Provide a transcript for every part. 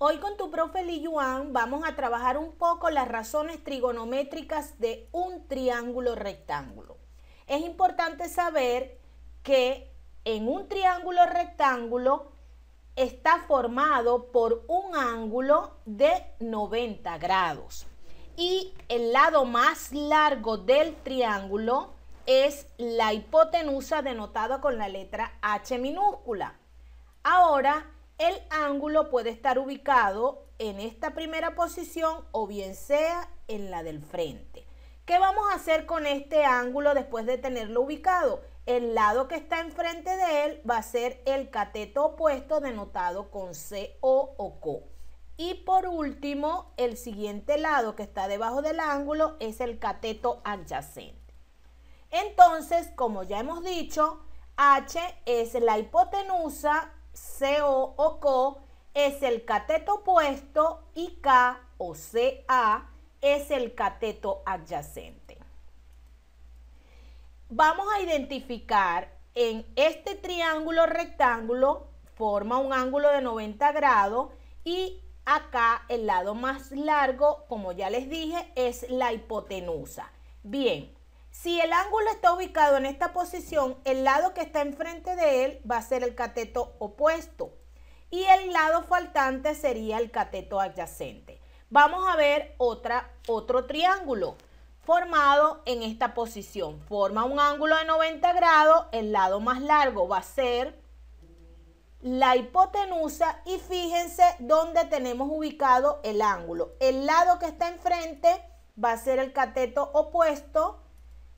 Hoy con tu profe Li Yuan vamos a trabajar un poco las razones trigonométricas de un triángulo rectángulo. Es importante saber que en un triángulo rectángulo está formado por un ángulo de 90 grados y el lado más largo del triángulo es la hipotenusa denotada con la letra H minúscula. Ahora, el ángulo puede estar ubicado en esta primera posición o bien sea en la del frente. ¿Qué vamos a hacer con este ángulo después de tenerlo ubicado? El lado que está enfrente de él va a ser el cateto opuesto denotado con CO o CO. Y por último, el siguiente lado que está debajo del ángulo es el cateto adyacente. Entonces, como ya hemos dicho, H es la hipotenusa, CO o CO es el cateto opuesto y K o CA es el cateto adyacente. Vamos a identificar en este triángulo rectángulo, forma un ángulo de 90 grados y acá el lado más largo, como ya les dije, es la hipotenusa. Bien, si el ángulo está ubicado en esta posición, el lado que está enfrente de él va a ser el cateto opuesto y el lado faltante sería el cateto adyacente. Vamos a ver otro triángulo formado en esta posición. Forma un ángulo de 90 grados, el lado más largo va a ser la hipotenusa y fíjense dónde tenemos ubicado el ángulo. El lado que está enfrente va a ser el cateto opuesto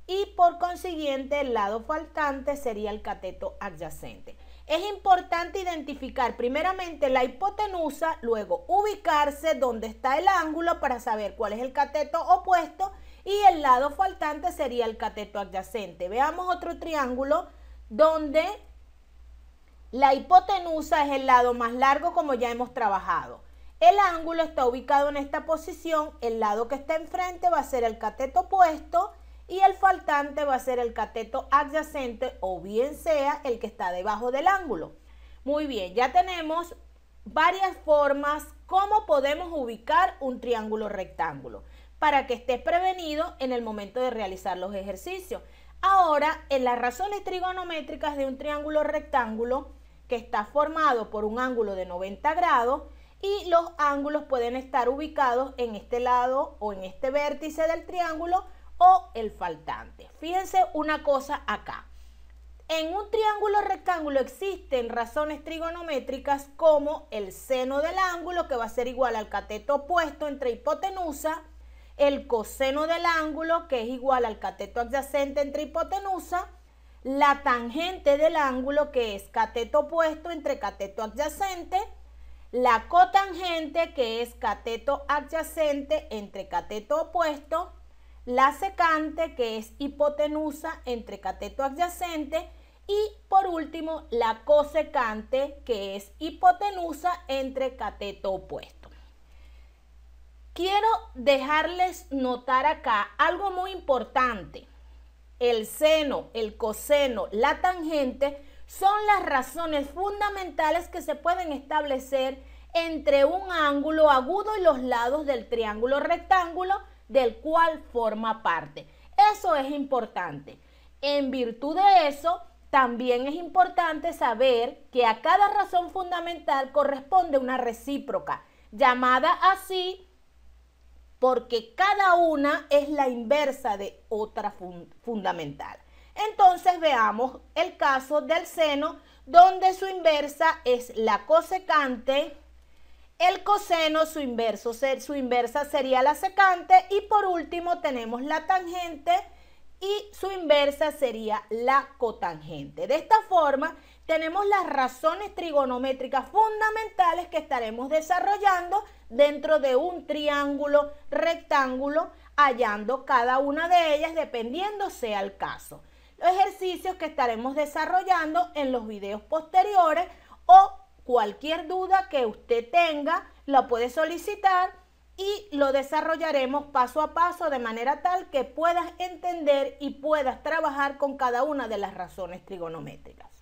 y por consiguiente el lado faltante sería el cateto adyacente. Es importante identificar primeramente la hipotenusa, luego ubicarse donde está el ángulo para saber cuál es el cateto opuesto y el lado faltante sería el cateto adyacente. Veamos otro triángulo donde la hipotenusa es el lado más largo como ya hemos trabajado. El ángulo está ubicado en esta posición, el lado que está enfrente va a ser el cateto opuesto y el faltante va a ser el cateto adyacente o bien sea el que está debajo del ángulo. Muy bien, ya tenemos varias formas cómo podemos ubicar un triángulo rectángulo para que estés prevenido en el momento de realizar los ejercicios. Ahora, en las razones trigonométricas de un triángulo rectángulo que está formado por un ángulo de 90 grados y los ángulos pueden estar ubicados en este lado o en este vértice del triángulo o el faltante. Fíjense una cosa acá. En un triángulo rectángulo existen razones trigonométricas como el seno del ángulo, que va a ser igual al cateto opuesto entre hipotenusa, el coseno del ángulo, que es igual al cateto adyacente entre hipotenusa, la tangente del ángulo, que es cateto opuesto entre cateto adyacente, la cotangente, que es cateto adyacente entre cateto opuesto, la secante, que es hipotenusa entre cateto adyacente, y por último la cosecante, que es hipotenusa entre cateto opuesto. Quiero dejarles notar acá algo muy importante. El seno, el coseno, la tangente son las razones fundamentales que se pueden establecer entre un ángulo agudo y los lados del triángulo rectángulo del cual forma parte. Eso es importante. En virtud de eso, también es importante saber que a cada razón fundamental corresponde una recíproca, llamada así porque cada una es la inversa de otra fundamental. Entonces veamos el caso del seno, donde su inversa es la cosecante. El coseno, su inversa sería la secante y por último tenemos la tangente y su inversa sería la cotangente. De esta forma tenemos las razones trigonométricas fundamentales que estaremos desarrollando dentro de un triángulo rectángulo, hallando cada una de ellas dependiendo sea el caso. Los ejercicios que estaremos desarrollando en los videos posteriores o cualquier duda que usted tenga, la puede solicitar y lo desarrollaremos paso a paso de manera tal que puedas entender y puedas trabajar con cada una de las razones trigonométricas.